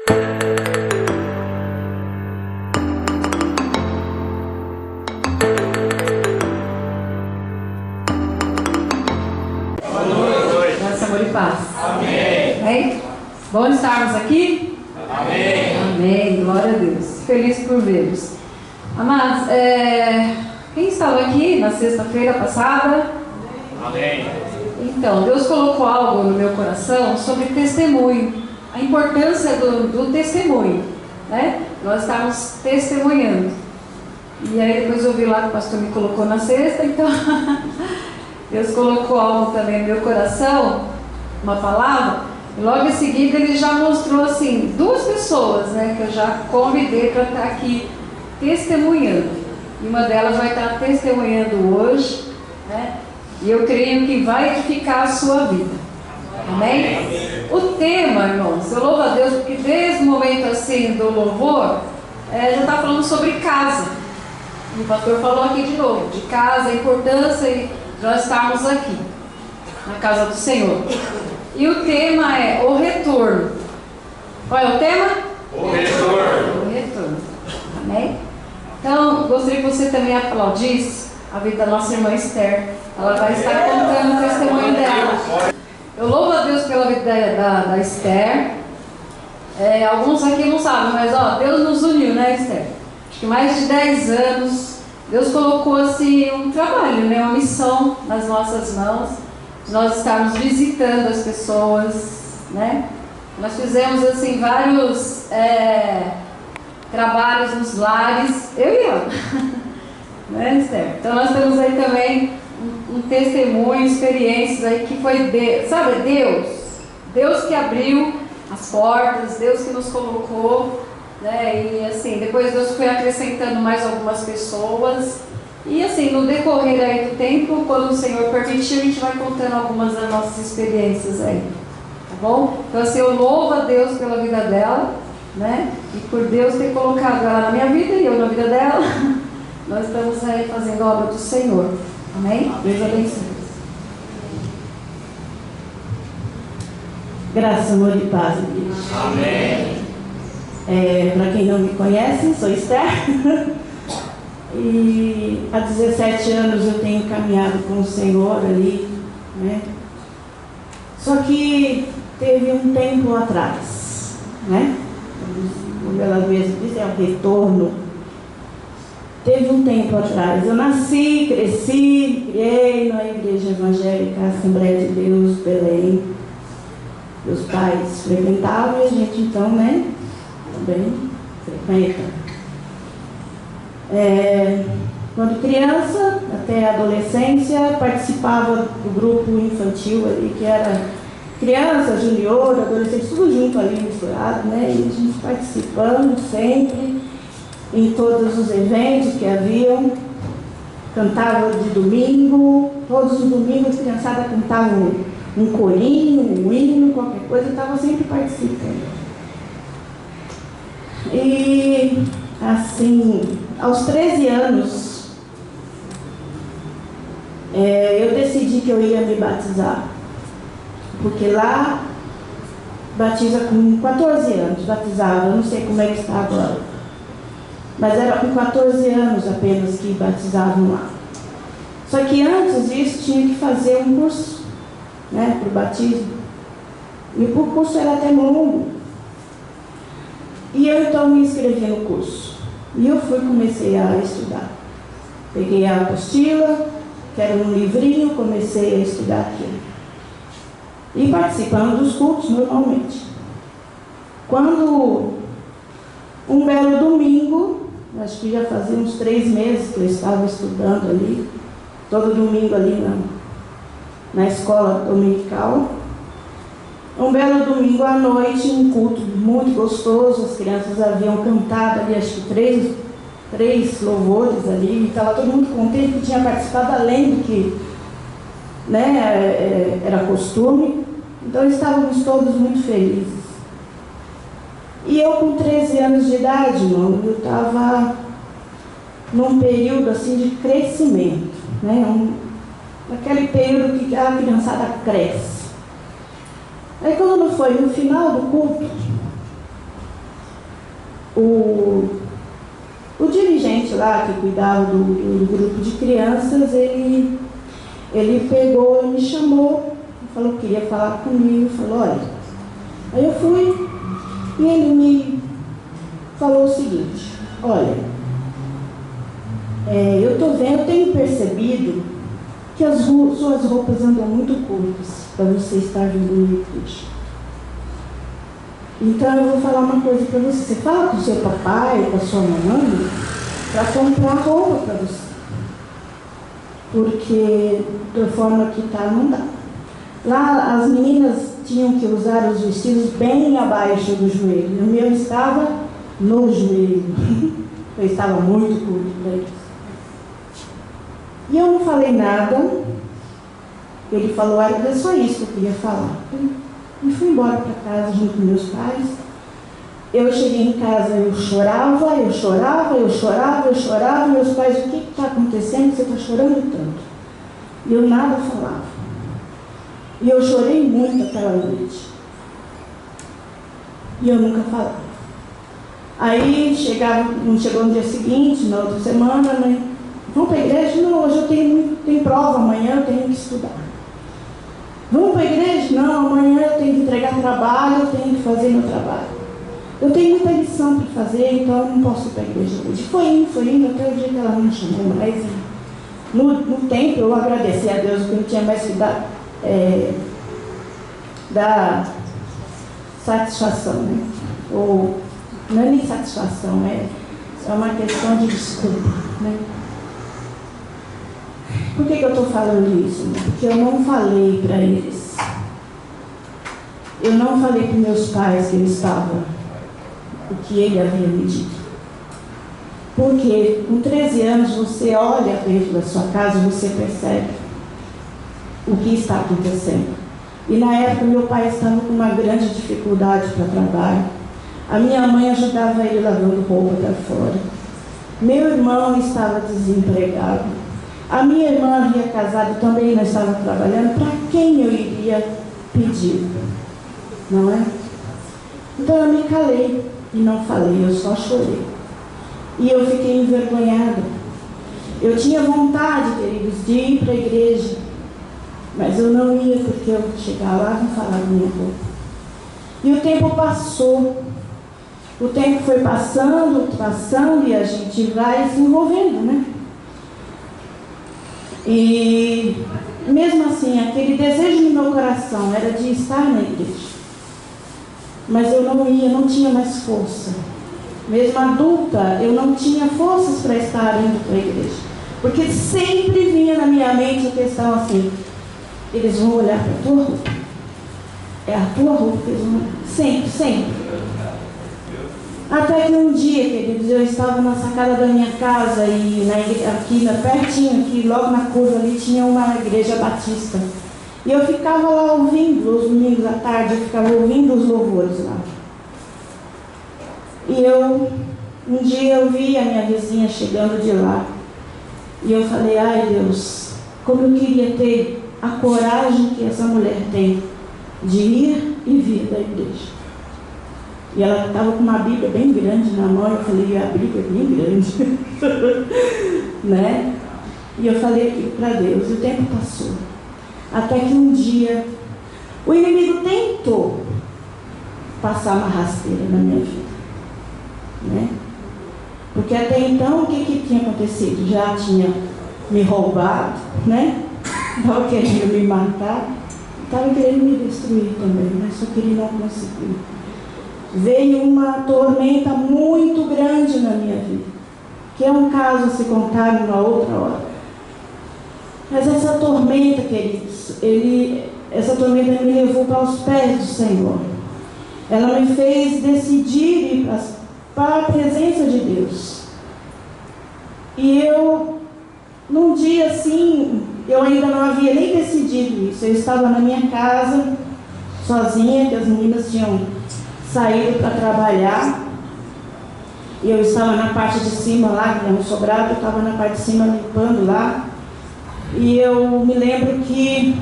Graça, amor e paz. Amém. Amém? Bom estarmos aqui? Amém. Amém. Glória a Deus. Feliz por vê-los. Amados, quem estava aqui na sexta-feira passada? Amém. Então, Deus colocou algo no meu coração sobre testemunho. A importância do testemunho, né? Nós estávamos testemunhando. E aí depois eu vi lá que o pastor me colocou na sexta, então Deus colocou algo também no meu coração, uma palavra, e logo em seguida ele já mostrou assim, duas pessoas, né, que eu já convidei para estar aqui testemunhando. E uma delas vai estar testemunhando hoje, né? E eu creio que vai edificar a sua vida. Amém? O tema, irmãos, eu louvo a Deus porque desde o momento assim do louvor, já está falando sobre casa. E o pastor falou aqui de novo, de casa, a importância de nós estarmos aqui, na casa do Senhor. E o tema é o retorno. Qual é o tema? O retorno. O retorno. Amém? Então, gostaria que você também aplaudisse a vida da nossa irmã Esther. Ela vai estar contando o testemunho dela. Eu louvo a Deus pela vida da Esther. Alguns aqui não sabem, mas Deus nos uniu, né, Esther? Acho que mais de 10 anos. Deus colocou assim um trabalho, né, uma missão nas nossas mãos. Nós estarmos visitando as pessoas, né? Nós fizemos assim vários trabalhos nos lares. Eu e ela. Né, Esther? Então nós temos aí também um testemunho, experiências aí que foi Deus que abriu as portas, Deus que nos colocou, né? E assim, depois Deus foi acrescentando mais algumas pessoas, e assim, no decorrer aí do tempo, quando o Senhor permitiu, a gente vai contando algumas das nossas experiências aí, tá bom? Então assim, eu louvo a Deus pela vida dela, né? E por Deus ter colocado ela na minha vida e eu na vida dela. Nós estamos aí fazendo a obra do Senhor. Amém? Deus abençoe. Graça, amor e paz, igreja. Amém. Para quem não me conhece, sou Esther. E há 17 anos eu tenho caminhado com o Senhor ali, né? Só que teve um tempo atrás, né? Como ela mesma diz, é o retorno. Teve um tempo atrás, eu nasci, cresci, criei na Igreja Evangélica Assembleia de Deus, Belém. Meus pais frequentavam e a gente então, né, também frequenta. Quando criança, até a adolescência, participava do grupo infantil ali, que era criança, junior, adolescente, tudo junto ali, misturado, né, e a gente participando sempre em todos os eventos que haviam, cantava de domingo, todos os domingos a criançada cantava um corinho, um hino, qualquer coisa, eu estava sempre participando. E assim, aos 13 anos, eu decidi que eu ia me batizar, porque lá batiza com 14 anos, batizava, eu não sei como é que está agora. Mas era com 14 anos apenas que batizavam lá. Só que antes disso tinha que fazer um curso, né, para o batismo. E o curso era até longo. E eu então me inscrevi no curso. E eu comecei a estudar. Peguei a apostila, que era um livrinho, comecei a estudar aquilo. E participando dos cultos normalmente. Quando um belo domingo, acho que já fazia uns 3 meses que eu estava estudando ali, todo domingo ali na escola dominical. Um belo domingo à noite, um culto muito gostoso, as crianças haviam cantado ali, acho que três louvores ali, e estava todo mundo contente que tinha participado além do que, né, era costume. Então estávamos todos muito felizes. E eu com 13 anos de idade, irmão, eu estava num período assim de crescimento, né? Naquele período que a criançada cresce. Aí quando foi no final do culto, o dirigente lá que cuidava do grupo de crianças, ele pegou e me chamou, falou que queria falar comigo, falou, olha, aí eu fui e ele me falou o seguinte, olha, eu tenho percebido que as suas roupas andam muito curtas para você estar vindo na igreja. Então eu vou falar uma coisa para você. Você fala com o seu papai, com a sua mamãe, para comprar roupa para você. Porque da forma que está, não dá. Lá as meninas tinham que usar os vestidos bem abaixo do joelho. O meu estava no joelho. Eu estava muito curto para isso. E eu não falei nada. Ele falou, era só isso que eu queria falar. E fui embora para casa junto com meus pais. Eu cheguei em casa, eu chorava. Meus pais, o que está acontecendo? Você está chorando tanto? E eu nada falava. E eu chorei muito aquela noite. E eu nunca falava. Aí chegou no dia seguinte, na outra semana, né? Vamos para a igreja? Não, hoje eu tenho prova, amanhã eu tenho que estudar. Vamos para a igreja? Não, amanhã eu tenho que entregar trabalho, eu tenho que fazer meu trabalho. Eu tenho muita lição para fazer, então eu não posso ir para a igreja hoje. Foi indo, até o dia que ela não me chamou mais. No tempo eu agradeci a Deus, porque não tinha mais que dar satisfação, né? Ou, não é nem satisfação, é uma questão de desculpa, né? Por que eu estou falando isso? Porque eu não falei para eles. Eu não falei para meus pais que eu estava, o que ele havia me dito. Porque com 13 anos você olha dentro da sua casa e você percebe o que está acontecendo. E na época meu pai estava com uma grande dificuldade para trabalho. A minha mãe ajudava ele lavando roupa para fora. Meu irmão estava desempregado. A minha irmã havia casado, também não estava trabalhando. Para quem eu iria pedir? Não é? Então eu me calei e não falei, eu só chorei. E eu fiquei envergonhada. Eu tinha vontade, queridos, de ir para a igreja, mas eu não ia porque eu chegava lá e não falava minha roupa. E o tempo passou. O tempo foi passando e a gente vai se envolvendo, né? E mesmo assim, aquele desejo no meu coração era de estar na igreja. Mas eu não ia, não tinha mais força. Mesmo adulta, eu não tinha forças para estar indo para a igreja. Porque sempre vinha na minha mente a questão assim, eles vão olhar para a tua roupa. É a tua roupa que eles vão olhar. Sempre. Até que um dia, queridos, eu estava na sacada da minha casa e pertinho, aqui, logo na curva ali, tinha uma igreja batista. E eu ficava lá ouvindo, os domingos à tarde, eu ficava ouvindo os louvores lá. E um dia eu vi a minha vizinha chegando de lá. E eu falei, ai Deus, como eu queria ter a coragem que essa mulher tem de ir e vir da igreja. E ela estava com uma Bíblia bem grande na mão. Eu falei, a Bíblia é bem grande. Né? E eu falei aquilo para Deus. E o tempo passou. Até que um dia, o inimigo tentou passar uma rasteira na minha vida. Né? Porque até então, o que tinha acontecido? Já tinha me roubado, né? Estava querendo me matar. Estava querendo me destruir também, mas só que ele não conseguiu. Veio uma tormenta muito grande na minha vida, que é um caso a se contar numa outra hora. Mas essa tormenta, queridos, essa tormenta me levou para os pés do Senhor. Ela me fez decidir ir para a presença de Deus. E eu, num dia assim, eu ainda não havia nem decidido isso. Eu estava na minha casa, sozinha, que as meninas tinham saído para trabalhar. E eu estava na parte de cima lá, que era um sobrado, eu estava na parte de cima limpando lá. E eu me lembro que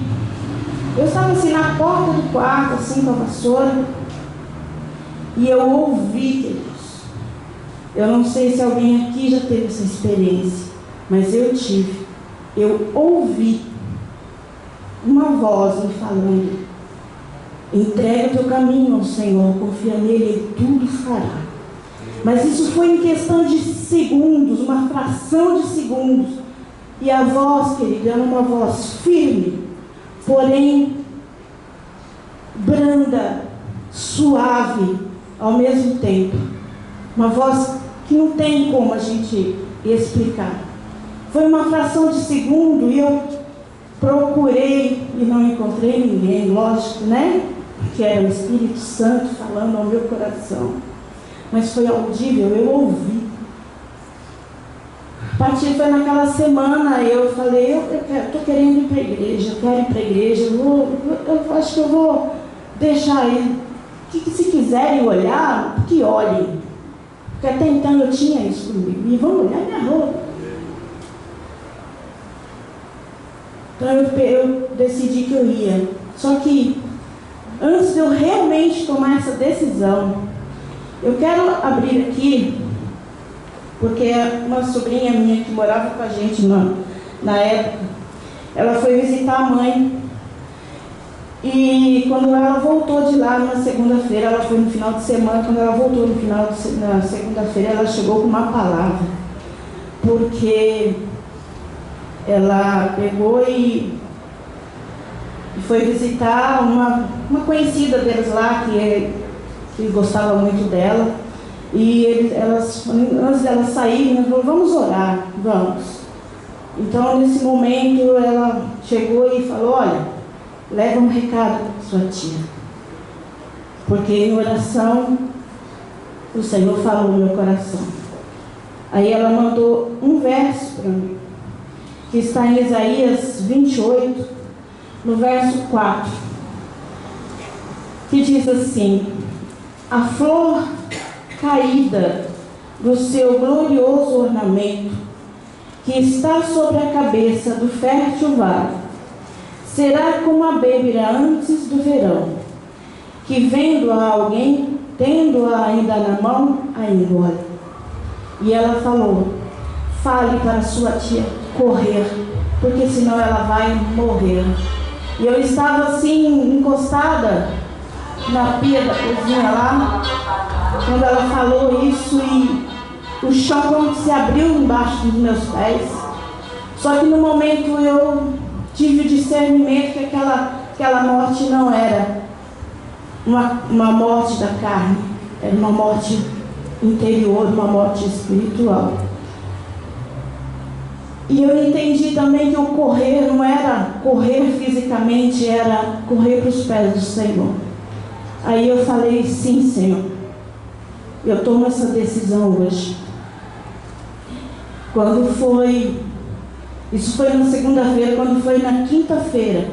eu estava assim na porta do quarto, assim com a vassoura. E eu ouvi, queridos, Eu não sei se alguém aqui já teve essa experiência, mas eu tive. Eu ouvi uma voz me falando: entrega o teu caminho ao Senhor, confia nele, Ele tudo fará. Mas isso foi em questão de segundos, uma fração de segundos. E a voz, querida, era uma voz firme, porém branda, suave ao mesmo tempo. Uma voz que não tem como a gente explicar. Foi uma fração de segundo e eu procurei e não encontrei ninguém, lógico, né? Que era o Espírito Santo falando ao meu coração. Mas foi audível, eu ouvi. A partir foi naquela semana, eu falei, eu estou querendo ir para a igreja, eu quero ir para a igreja, eu acho que eu vou deixar ele. Que se quiserem olhar, que olhem. Porque até então eu tinha isso comigo. E vão olhar minha roupa. Então eu decidi que eu ia. Só que antes de eu realmente tomar essa decisão, eu quero abrir aqui, porque uma sobrinha minha que morava com a gente na época, ela foi visitar a mãe. E quando ela voltou de lá na segunda-feira, ela foi no final de semana, quando ela voltou na segunda-feira, ela chegou com uma palavra. Porque ela pegou e foi visitar uma conhecida deles lá, que gostava muito dela. E antes delas saírem, ela falou: vamos orar, vamos. Então, nesse momento, ela chegou e falou: olha, leva um recado para sua tia, porque em oração o Senhor falou no meu coração. Aí ela mandou um verso para mim, que está em Isaías 28, no verso 4, que diz assim: a flor caída do seu glorioso ornamento, que está sobre a cabeça do fértil vale, será como a bêbera antes do verão, que vendo-a alguém, tendo-a ainda na mão, a engole. E ela falou: fale para sua tia correr, porque senão ela vai morrer. E eu estava assim, encostada na pia da cozinha lá, quando ela falou isso, e o chão como se abriu embaixo dos meus pés. Só que no momento eu tive o discernimento que aquela morte não era uma morte da carne, era uma morte interior, uma morte espiritual. E eu entendi também que o correr não era correr fisicamente, era correr para os pés do Senhor. Aí eu falei: sim, Senhor, eu tomo essa decisão hoje. Isso foi na segunda-feira. Quando foi na quinta-feira,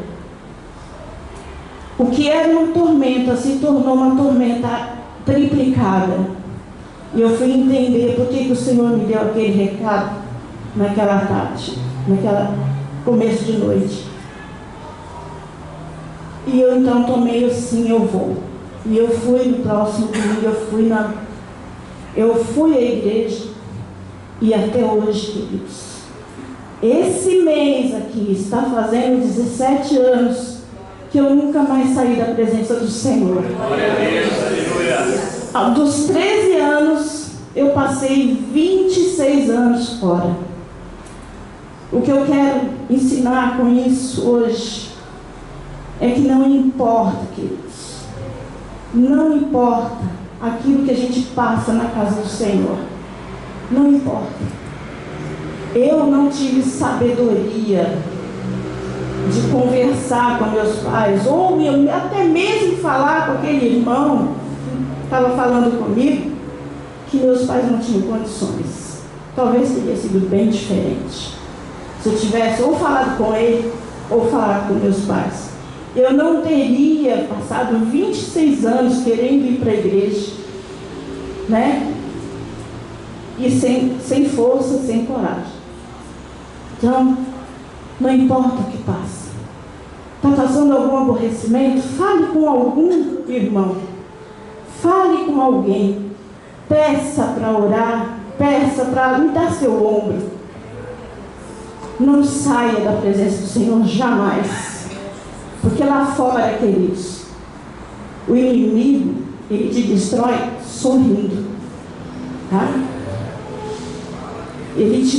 o que era uma tormenta se tornou uma tormenta triplicada. E eu fui entender por que o Senhor me deu aquele recado naquela tarde, naquela começo de noite. E eu então tomei assim: eu vou. E eu fui no próximo domingo, eu fui à igreja, e até hoje, queridos, esse mês aqui está fazendo 17 anos que eu nunca mais saí da presença do Senhor. Dos 13 anos, eu passei 26 anos fora. O que eu quero ensinar com isso hoje é que não importa, queridos, não importa aquilo que a gente passa na casa do Senhor, não importa. Eu não tive sabedoria de conversar com meus pais, ou até mesmo falar com aquele irmão que estava falando comigo, que meus pais não tinham condições. Talvez teria sido bem diferente se eu tivesse ou falado com ele ou falado com meus pais. Eu não teria passado 26 anos querendo ir para a igreja, né? E sem força, sem coragem. Então, não importa o que passa. Está passando algum aborrecimento? Fale com algum irmão. Fale com alguém. peça para orar, peça para me dar seu ombro. Não saia da presença do Senhor jamais. Porque lá fora, queridos, o inimigo, ele te destrói sorrindo. Tá? Ele te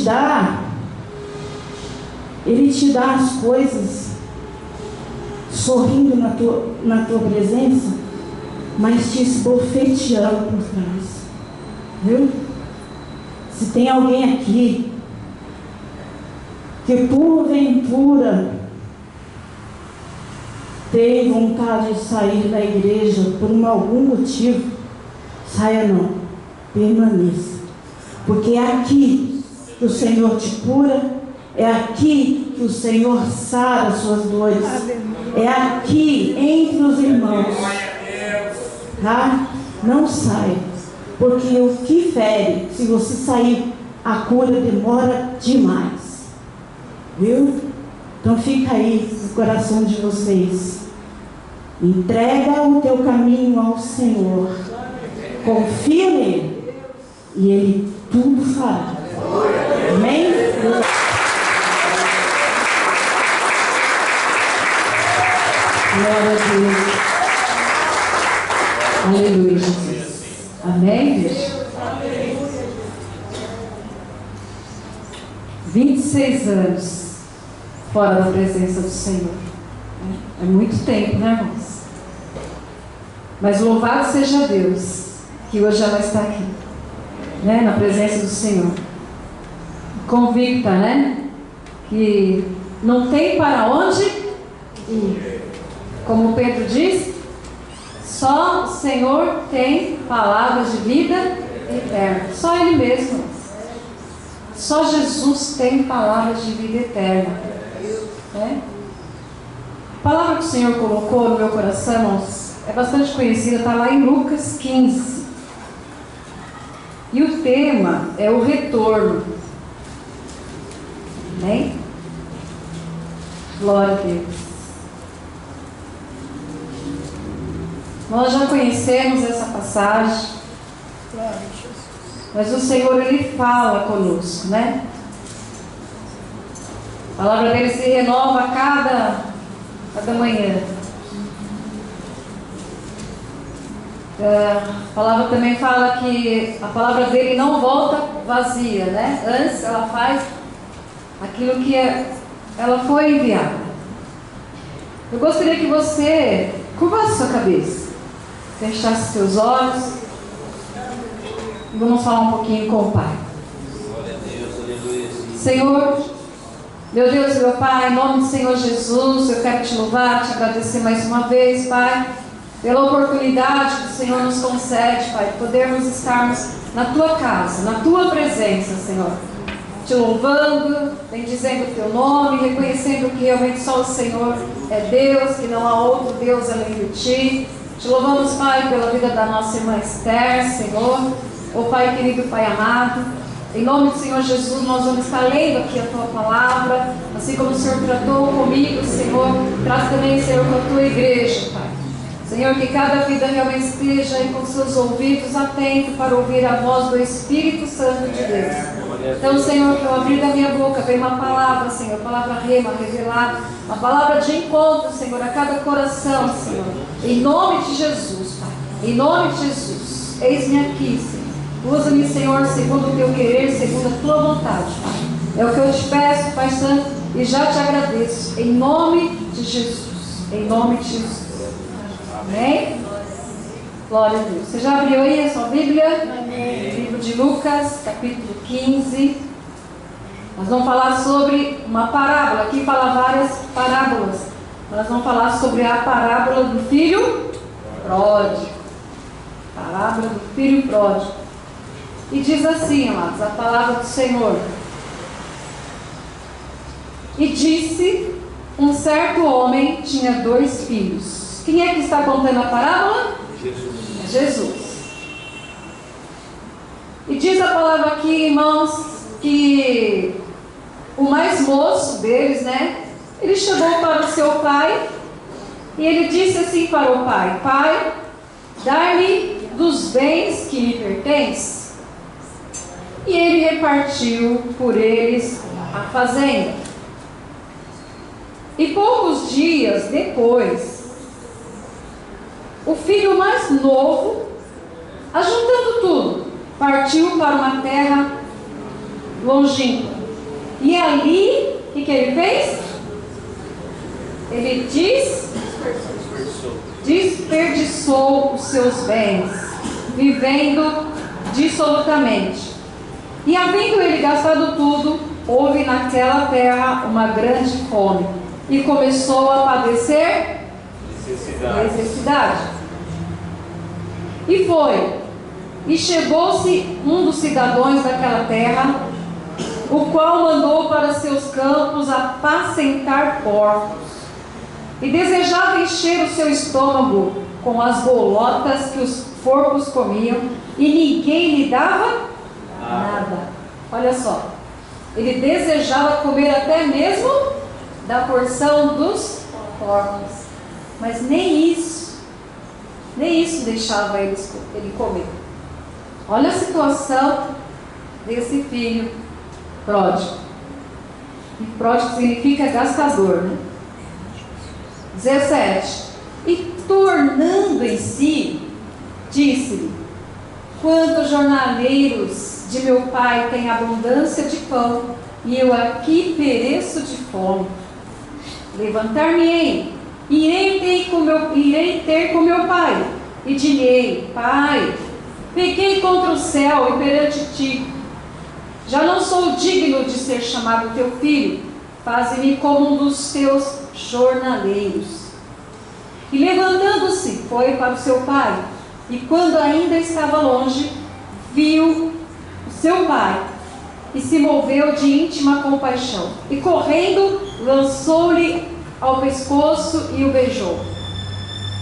dá as coisas sorrindo na tua presença, mas te esbofeteando por trás. Viu? Se tem alguém aqui que porventura tem vontade de sair da igreja por algum motivo, saia não, permaneça. Porque é aqui que o Senhor te cura, é aqui que o Senhor sara as suas dores, é aqui entre os irmãos. Tá? Não saia, porque o que fere, se você sair, a cura demora demais. Viu? Então fica aí no coração de vocês. Entrega o teu caminho ao Senhor. Confia nele. E Ele tudo fará. Amém? Glória a Deus. Aleluia, Jesus. Amém, igreja? 26 anos fora da presença do Senhor. É muito tempo, né, irmãos? Mas louvado seja Deus, que hoje ela está aqui, né, na presença do Senhor. Convicta, né? Que não tem para onde ir. Como Pedro diz, só o Senhor tem palavras de vida eterna. Só Ele mesmo. Só Jesus tem palavras de vida eterna. Né? A palavra que o Senhor colocou no meu coração, irmãos, é bastante conhecida, está lá em Lucas 15. E o tema é o retorno. Amém? Glória a Deus. Nós já conhecemos essa passagem, mas o Senhor, Ele fala conosco, né? A palavra dele se renova a cada manhã. A palavra também fala que a palavra dele não volta vazia, né? Antes ela faz aquilo que ela foi enviada. Eu gostaria que você curvasse sua cabeça, fechasse seus olhos e vamos falar um pouquinho com o Pai. Senhor, meu Deus e meu Pai, em nome do Senhor Jesus, eu quero te louvar, te agradecer mais uma vez, Pai, pela oportunidade que o Senhor nos concede, Pai, de podermos estarmos na Tua casa, na Tua presença, Senhor, te louvando, bendizendo o Teu nome, reconhecendo que realmente só o Senhor é Deus, que não há outro Deus além de Ti. Te louvamos, Pai, pela vida da nossa irmã Esther, Senhor, ó Pai querido, Pai amado. Em nome do Senhor Jesus, nós vamos estar lendo aqui a Tua palavra, assim como o Senhor tratou comigo, Senhor, traz também, Senhor, com a Tua igreja, Pai. Senhor, que cada vida realmente esteja aí com seus ouvidos atentos para ouvir a voz do Espírito Santo de Deus. Então, Senhor, que eu abrir da minha boca vem uma palavra, Senhor, palavra rema, revelada, uma palavra de encontro, Senhor, a cada coração, Senhor. Em nome de Jesus, Pai. Em nome de Jesus. Eis-me aqui, Senhor. Usa-me, Senhor, segundo o Teu querer, segundo a Tua vontade, Pai. É o que eu te peço, Pai Santo, e já te agradeço. Em nome de Jesus. Em nome de Jesus. Amém? Glória a Deus. Você já abriu aí a sua Bíblia? Amém. Livro de Lucas, capítulo 15. Nós vamos falar sobre uma parábola. Aqui fala várias parábolas. Nós vamos falar sobre a parábola do filho pródigo. Parábola do filho pródigo. E diz assim, amados, a palavra do Senhor. E disse, um certo homem tinha 2 filhos. Quem é que está contando a parábola? Jesus. Jesus. E diz a palavra aqui, irmãos, que o mais moço deles, né? Ele chegou para o seu pai e ele disse assim para o pai: Pai, dá-me dos bens que lhe pertencem? E ele repartiu por eles a fazenda. E poucos dias depois, o filho mais novo, ajuntando tudo, partiu para uma terra longínqua. E ali, o que ele fez? Ele desperdiçou os seus bens, vivendo dissolutamente. E havendo ele gastado tudo, houve naquela terra uma grande fome, e começou a padecer necessidade. E chegou-se um dos cidadãos daquela terra, o qual mandou para seus campos apacentar porcos, e desejava encher o seu estômago com as bolotas que os porcos comiam, e ninguém lhe dava nada. Olha só, ele desejava comer até mesmo da porção dos porcos, mas nem isso deixava ele comer. Olha a situação desse filho pródigo. E pródigo significa gastador, né? 17. E tornando em si, disse-lhe: quantos jornaleiros de meu pai têm abundância de pão, e eu aqui pereço de fome. Levantar-me-ei, irei ter com meu pai, e direi: Pai, pequei contra o céu e perante ti, já não sou digno de ser chamado teu filho, faze-me como um dos teus jornaleiros. E levantando-se, foi para o seu pai, e quando ainda estava longe, viu o seu pai, e se moveu de íntima compaixão, e correndo, lançou-lhe ao pescoço e o beijou.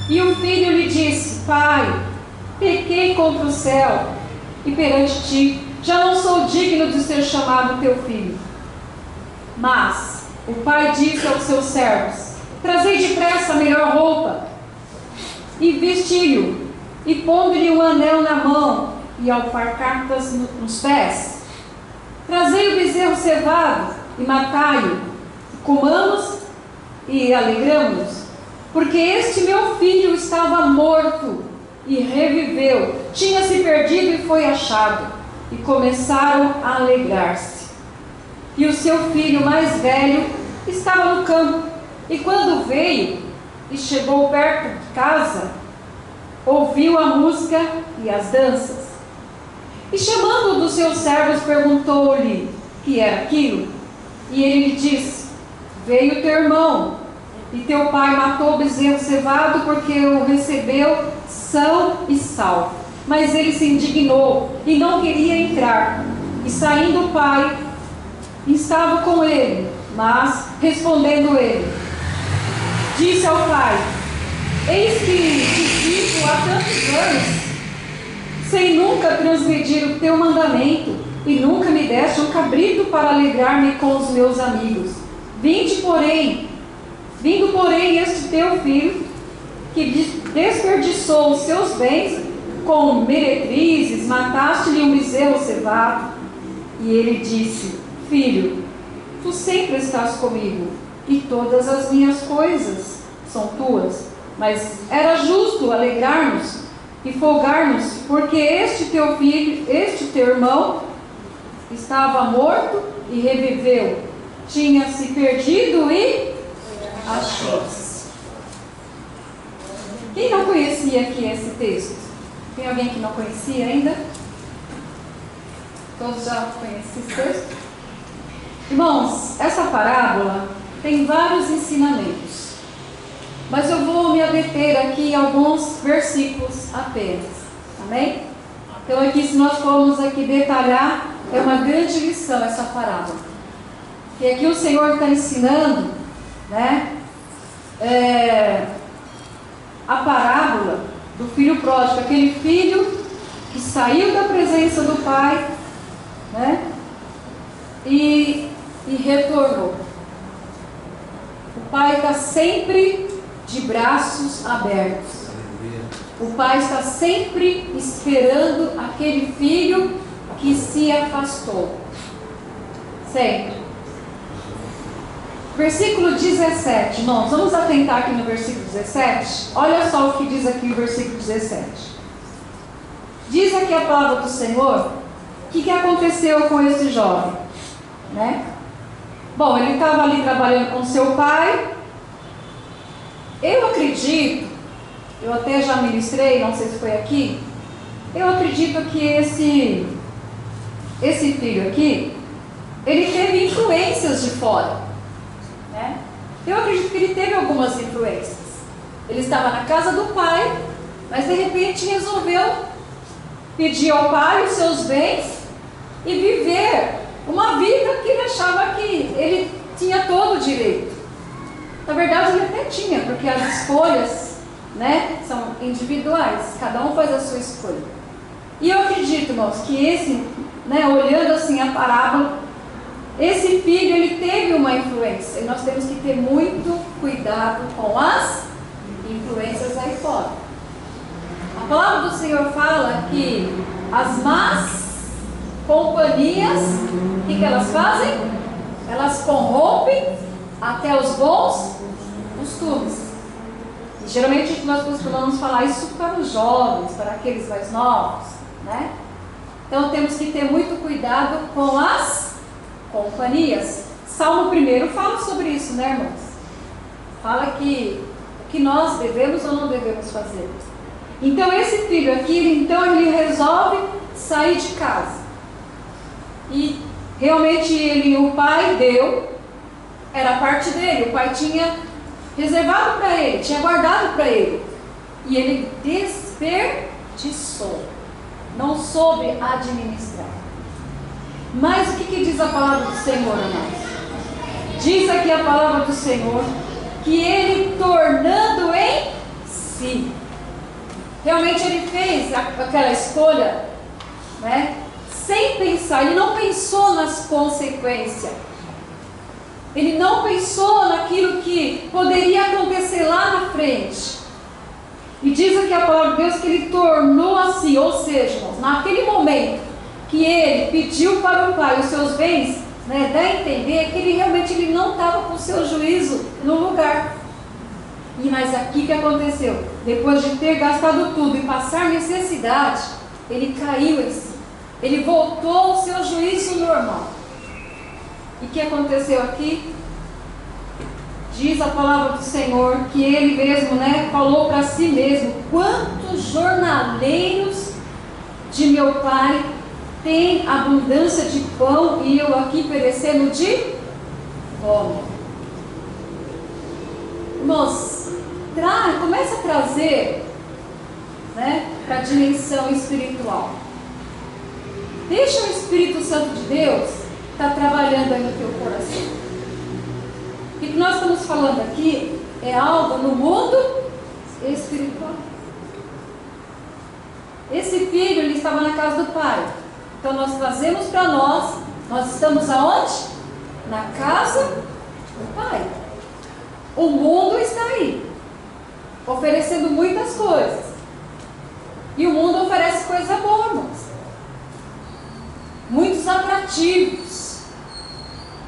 E o filho lhe disse: Pai, pequei contra o céu e perante ti, já não sou digno de ser chamado teu filho. Mas o pai disse aos seus servos: trazei depressa a melhor roupa, e vesti-lhe, e pondo-lhe um anel na mão, e alpargatas nos pés. Trazei o bezerro cevado, e matai-o, comamos e alegramos-nos, porque este meu filho estava morto e reviveu, tinha se perdido e foi achado. E começaram a alegrar-se. E o seu filho mais velho estava no campo, e quando veio e chegou perto de casa, ouviu a música e as danças. E chamando um dos seus servos, perguntou-lhe o que era aquilo. E ele lhe disse: veio teu irmão, e teu pai matou o bezerro cevado, porque o recebeu são e salvo. Mas ele se indignou e não queria entrar. E saindo o pai, estava com ele. Mas, respondendo ele, disse ao pai: eis que te vivo há tantos anos, sem nunca transgredir o teu mandamento, e nunca me deste um cabrito para alegrar-me com os meus amigos. Vindo, porém, este teu filho, que desperdiçou os seus bens com meretrizes, mataste-lhe um bezerro cevado. E ele disse: filho, tu sempre estás comigo, e todas as minhas coisas são tuas. Mas era justo alegrarmos e folgar-nos, porque este teu filho, este teu irmão, estava morto e reviveu, tinha se perdido e achou-se. Quem não conhecia aqui esse texto? Tem alguém que não conhecia ainda? Todos já conhecem esse texto? Irmãos, essa parábola tem vários ensinamentos, mas eu vou me adeter aqui em alguns versículos apenas. Amém? Então aqui, se nós formos aqui detalhar, é uma grande lição essa parábola. E aqui o Senhor está ensinando, né, a parábola do filho pródigo, aquele filho que saiu da presença do pai, né, e retornou. O pai está sempre de braços abertos. O pai está sempre esperando aquele filho que se afastou. Sempre. Versículo 17, irmãos, vamos atentar aqui no versículo 17. Olha só o que diz aqui o versículo 17. Diz aqui a palavra do Senhor, o que aconteceu com esse jovem, né? Bom, ele estava ali trabalhando com seu pai. Eu acredito, eu até já ministrei, não sei se foi aqui, eu acredito que esse filho aqui, ele teve influências de fora, né? Eu acredito que ele teve algumas influências. Ele estava na casa do pai, mas de repente resolveu pedir ao pai os seus bens e viver uma vida que ele achava que ele tinha todo o direito. Na verdade, ele até tinha, porque as escolhas, né, são individuais, cada um faz a sua escolha. E eu acredito, irmãos, que esse, né, olhando assim a parábola, esse filho, ele teve uma influência, e nós temos que ter muito cuidado com as influências aí fora. A palavra do Senhor fala que as más companhias, o que elas fazem? Elas corrompem até os bons costumes. E geralmente nós costumamos falar isso para os jovens, para aqueles mais novos, né? Então temos que ter muito cuidado com as companhias. Salmo 1 fala sobre isso, né, irmãos? Fala que o que nós devemos ou não devemos fazer. Então esse filho aqui, ele resolve sair de casa. E realmente o pai deu, era a parte dele, o pai tinha reservado para ele, tinha guardado para ele. E ele desperdiçou, não soube administrar. Mas o que diz a palavra do Senhor, amados? Diz aqui a palavra do Senhor que ele, tornando em si, realmente ele fez aquela escolha, né, sem pensar. Ele não pensou nas consequências, ele não pensou naquilo que poderia acontecer lá na frente. E diz aqui a palavra de Deus que ele tornou assim, ou seja, irmãos, naquele momento que ele pediu para o pai os seus bens, né, dá a entender que ele realmente não estava com o seu juízo no lugar. Mas aqui que aconteceu? Depois de ter gastado tudo e passar necessidade, ele caiu em si. Ele voltou ao seu juízo normal. E o que aconteceu aqui? Diz a palavra do Senhor que ele mesmo, né, falou para si mesmo: quantos jornaleiros de meu pai têm abundância de pão e eu aqui perecendo de fome. Irmãos, começa a trazer, né, para a dimensão espiritual. Deixa o Espírito Santo de Deus estar trabalhando aí no teu coração. O que nós estamos falando aqui é algo no mundo espiritual. Esse filho, ele estava na casa do pai. Então nós trazemos para nós estamos aonde? Na casa do pai. O mundo está aí, oferecendo muitas coisas. E o mundo oferece coisa boa, irmãos. Muitos atrativos.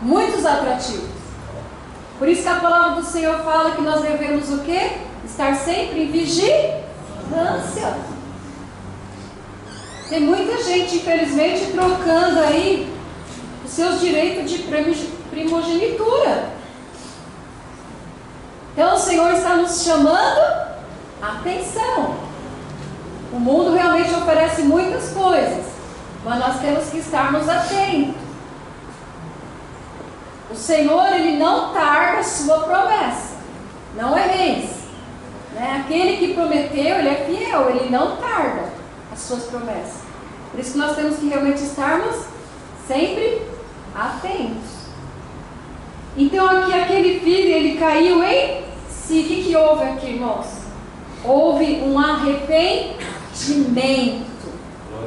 Muitos atrativos. Por isso que a palavra do Senhor fala que nós devemos o quê? Estar sempre em vigilância. Tem muita gente, infelizmente, trocando aí os seus direitos de primogenitura. Então o Senhor está nos chamando a atenção. O mundo realmente oferece muitas coisas, mas nós temos que estarmos atentos. O Senhor, ele não tarda a sua promessa. Não erreis, né? Aquele que prometeu, ele é fiel, ele não tarda as suas promessas. Por isso que nós temos que realmente estarmos sempre atentos. Então aqui aquele filho, ele caiu em si. O que houve aqui, irmãos? Houve um arrependimento.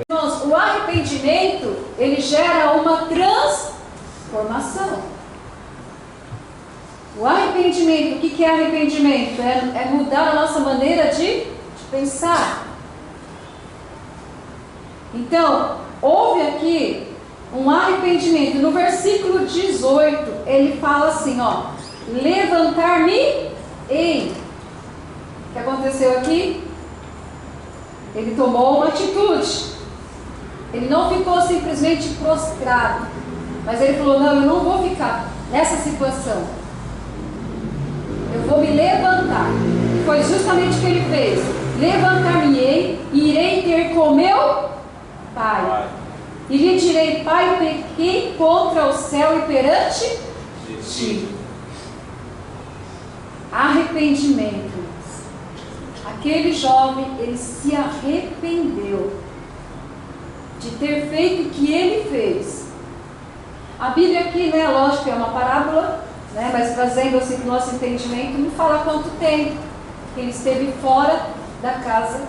Irmãos, o arrependimento, ele gera uma transformação. O arrependimento, o que é arrependimento? É mudar a nossa maneira de pensar. Então, houve aqui um arrependimento. No versículo 18, ele fala assim, ó, levantar-me-ei. O que aconteceu aqui? Ele tomou uma atitude. Ele não ficou simplesmente prostrado, mas ele falou, não, eu não vou ficar nessa situação. Eu vou me levantar. Foi justamente o que ele fez. Levantar-me-ei e irei ter com meu Pai. E lhe direi, Pai, pequei contra o céu e perante ti. Arrependimento. Aquele jovem, ele se arrependeu de ter feito o que ele fez. A Bíblia aqui, né, lógico, é uma parábola, né, mas trazendo assim para o nosso entendimento, não fala quanto tempo que ele esteve fora da casa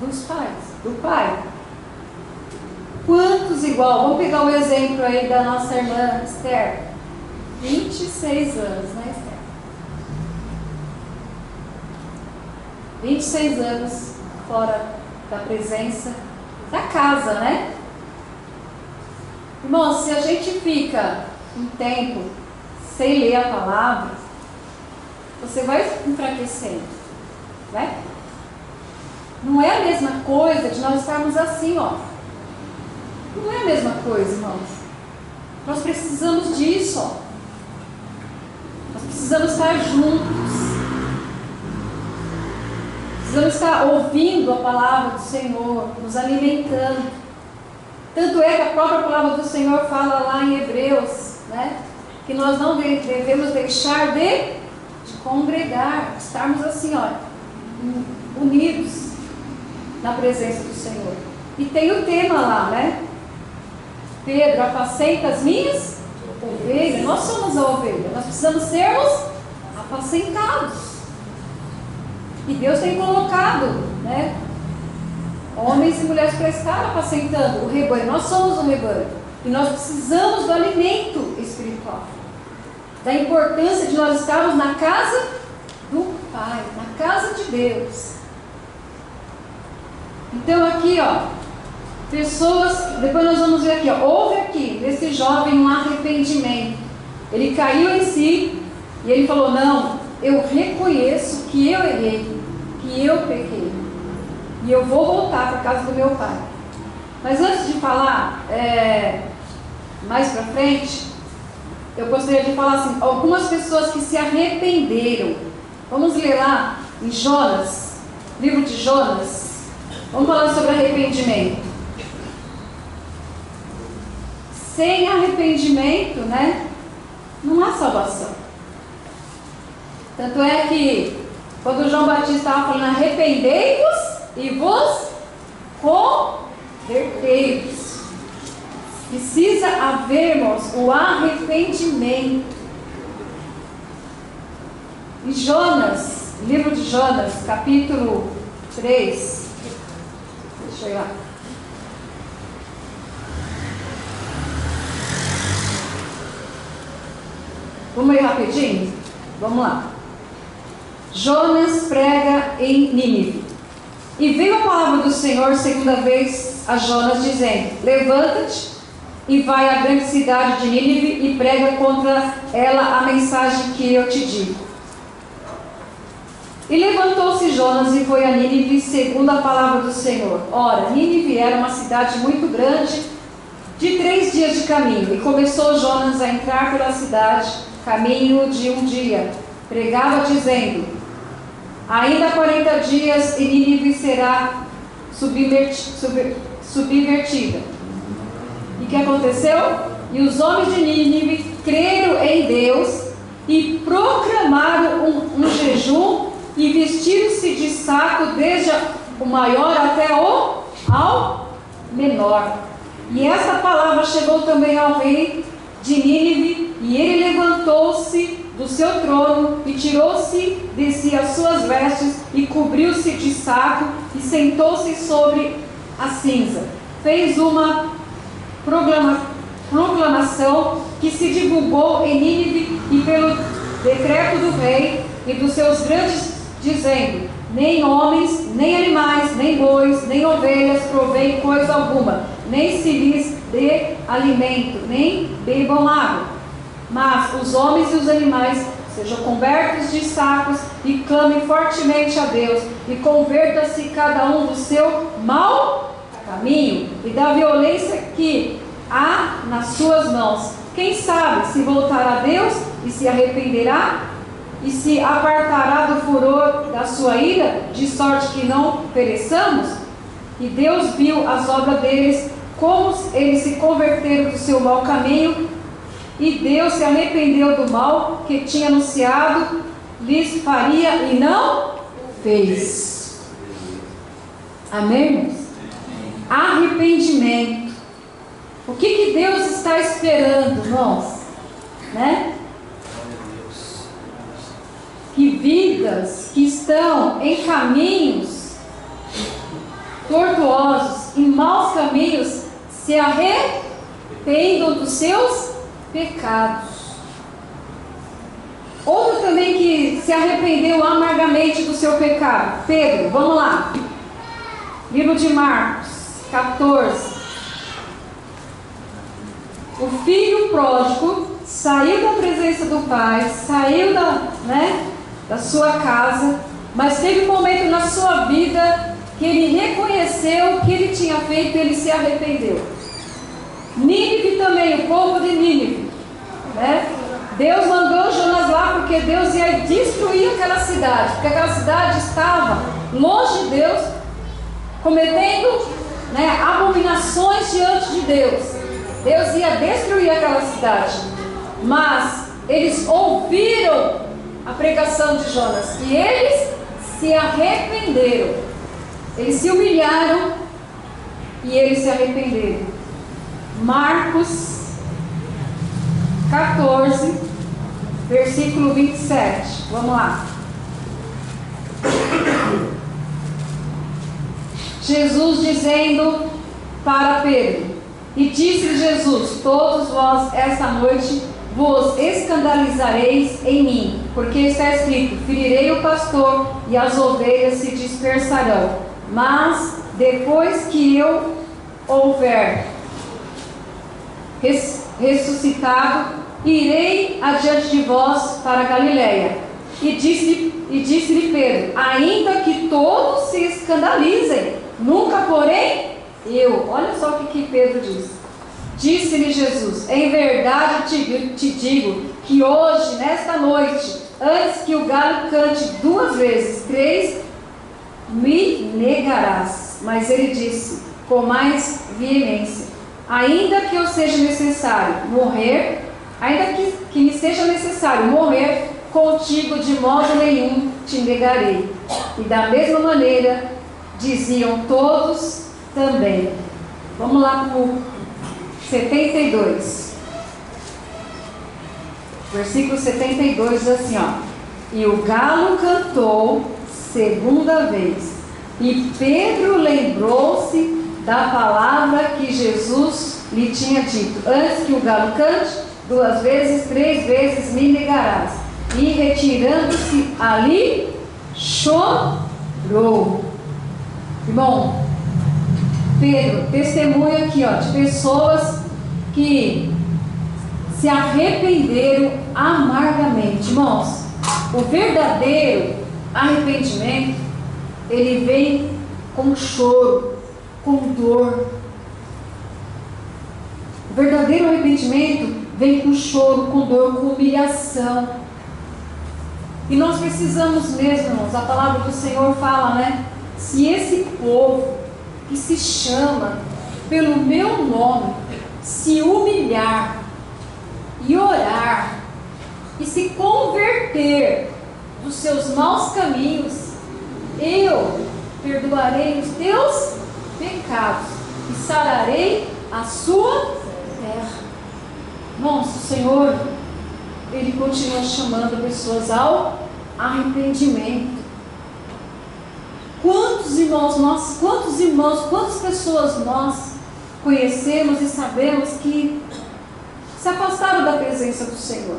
dos pais, do pai. Quantos igual? Vamos pegar o exemplo aí da nossa irmã Esther. 26 anos, né, Esther? 26 anos fora da presença da casa, né? Irmão, se a gente fica um tempo sem ler a palavra, você vai enfraquecendo, né? Não é a mesma coisa de nós estarmos assim, ó. Não é a mesma coisa, irmãos. Nós precisamos disso, ó. Nós precisamos estar juntos. Precisamos estar ouvindo a palavra do Senhor, nos alimentando. Tanto é que a própria palavra do Senhor fala lá em Hebreus, né? Que nós não devemos deixar de congregar, estarmos assim, ó, unidos na presença do Senhor. E tem o tema lá, né? Pedro, apacenta as minhas ovelhas. Nós somos a ovelha, nós precisamos sermos apacentados. E Deus tem colocado, né, homens e mulheres para estar apacentando o rebanho. Nós somos o rebanho. E nós precisamos do alimento espiritual. Da importância de nós estarmos na casa do Pai, na casa de Deus. Então aqui, ó, pessoas, depois nós vamos ver aqui, ó, houve aqui, nesse jovem, um arrependimento. Ele caiu em si e ele falou, não, eu reconheço que eu errei, que eu pequei, e eu vou voltar para a casa do meu pai. Mas antes de falar mais para frente, eu gostaria de falar assim, algumas pessoas que se arrependeram. Vamos ler lá em Jonas, livro de Jonas. Vamos falar sobre arrependimento. Sem arrependimento, né, não há salvação. Tanto é que quando João Batista estava falando, arrependei-vos e vos convertei-vos. Precisa havermos o arrependimento. Em Jonas, livro de Jonas, capítulo 3. Deixa eu ir lá. Vamos ir rapidinho? Vamos lá. Jonas prega em Nínive. E veio a palavra do Senhor segunda vez a Jonas, dizendo, levanta-te e vai à grande cidade de Nínive e prega contra ela a mensagem que eu te digo. E levantou-se Jonas e foi a Nínive segundo a palavra do Senhor. Ora, Nínive era uma cidade muito grande, de 3 dias de caminho. E começou Jonas a entrar pela cidade, caminho de um dia. Pregava dizendo, ainda 40 dias e Nínive será subvertida. E o que aconteceu? E os homens de Nínive creram em Deus e proclamaram um jejum e vestiram-se de saco desde o maior até ao menor. E essa palavra chegou também ao rei de Nínive, e ele levantou-se do seu trono e tirou-se de si as suas vestes e cobriu-se de saco e sentou-se sobre a cinza. Fez uma proclamação que se divulgou em Nínive e pelo decreto do rei e dos seus grandes, dizendo, nem homens, nem animais, nem bois, nem ovelhas provém coisa alguma, nem se lhes dê alimento, nem bebam água. Mas os homens e os animais sejam cobertos de sacos e clamem fortemente a Deus, e converta-se cada um do seu mau caminho e da violência que há nas suas mãos. Quem sabe se voltará a Deus e se arrependerá e se apartará do furor da sua ira, de sorte que não pereçamos? E Deus viu as obras deles, como eles se converteram do seu mau caminho, e Deus se arrependeu do mal que tinha anunciado lhes faria e não fez. Amém, irmãos? Arrependimento. O que Deus está esperando, irmãos? Né? Que vidas que estão em caminhos tortuosos, em maus caminhos, se arrependam dos seus pecados. Outro também que se arrependeu amargamente do seu pecado. Pedro, vamos lá. Livro de Marcos 14. O filho pródigo saiu da presença do pai, saiu da sua casa, mas teve um momento na sua vida que ele reconheceu o que ele tinha feito e ele se arrependeu. Nínive também, o povo de Nínive, né? Deus mandou Jonas lá porque Deus ia destruir aquela cidade, porque aquela cidade estava longe de Deus, cometendo, abominações diante de Deus. Deus ia destruir aquela cidade, mas eles ouviram a pregação de Jonas e eles se arrependeram, eles se humilharam e eles se arrependeram. Marcos 14, versículo 27. Vamos lá. Jesus dizendo para Pedro: e disse Jesus: todos vós esta noite vos escandalizareis em mim, porque está escrito: ferirei o pastor e as ovelhas se dispersarão. Mas depois que eu houver ressuscitado, irei adiante de vós para Galiléia. E disse-lhe Pedro: ainda que todos se escandalizem, nunca porém eu. Olha só o que Pedro diz. Disse-lhe Jesus: em verdade te digo que hoje, nesta noite, antes que o galo cante 2 vezes, 3, me negarás. Mas ele disse com mais veemência: ainda que eu seja necessário morrer, ainda que me seja necessário morrer contigo, de modo nenhum te negarei. E da mesma maneira diziam todos também. Vamos lá para o 72. Versículo 72 diz assim, e o galo cantou segunda vez, e Pedro lembrou-se da palavra que Jesus lhe tinha dito: antes que o galo cante 2 vezes, 3 vezes me negarás. E retirando-se ali, chorou. Irmão, Pedro testemunha aqui, de pessoas que se arrependeram amargamente. Irmãos, o verdadeiro arrependimento, ele vem com choro, com dor. O verdadeiro arrependimento vem com choro, com dor, com humilhação. E nós precisamos mesmo, irmãos, a palavra do Senhor fala, se esse povo que se chama pelo meu nome se humilhar e orar e se converter dos seus maus caminhos, eu perdoarei os teus pecados e sararei a sua terra. Nossa, o Senhor, Ele continua chamando pessoas ao arrependimento. Quantas pessoas nós conhecemos e sabemos que se afastaram da presença do Senhor?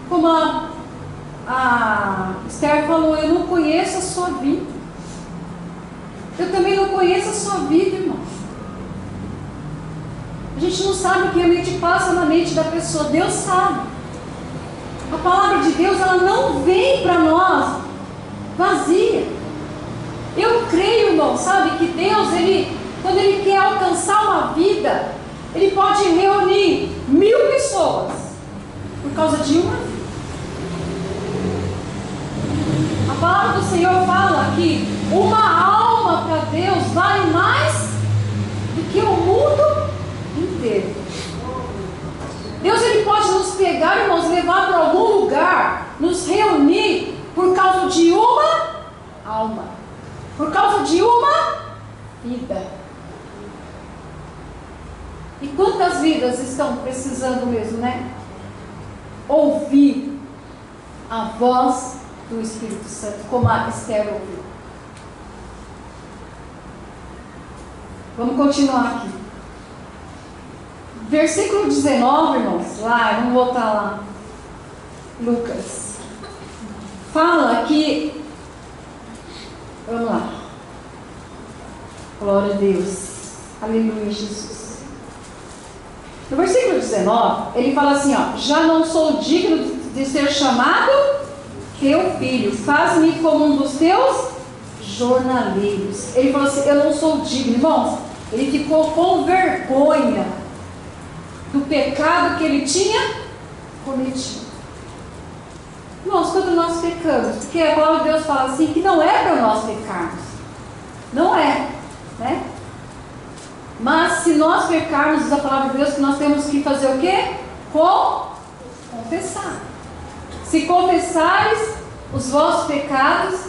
Como a Esther falou, eu não conheço a sua vida. Eu também não conheço a sua vida, irmão. A gente não sabe o que realmente passa na mente da pessoa. Deus sabe. A palavra de Deus, ela não vem para nós vazia. Eu creio, irmão, sabe, que Deus, quando Ele quer alcançar uma vida, Ele pode reunir 1000 pessoas por causa de uma vida. A palavra do Senhor fala que uma alma para Deus vale mais do que o mundo inteiro. Deus, Ele pode nos pegar, irmãos, levar para algum lugar, nos reunir por causa de uma alma, por causa de uma vida. E quantas vidas estão precisando mesmo, né? Ouvir a voz do Espírito Santo, como a Esther ouviu. Vamos continuar aqui. Versículo 19, irmãos, lá, vamos voltar lá. Lucas. Fala que, vamos lá. Glória a Deus. Aleluia, Jesus. No versículo 19, ele fala assim, ó, já não sou digno de ser chamado teu filho, faz-me como um dos teus jornaleiros. Ele falou assim, eu não sou digno, irmãos. Ele ficou com vergonha do pecado que ele tinha cometido. Irmãos, quando nós pecamos, porque a palavra de Deus fala assim, que não é para nós pecarmos, não é, né? Mas se nós pecarmos, diz a palavra de Deus que nós temos que fazer o quê? Confessar. Se confessares os vossos pecados,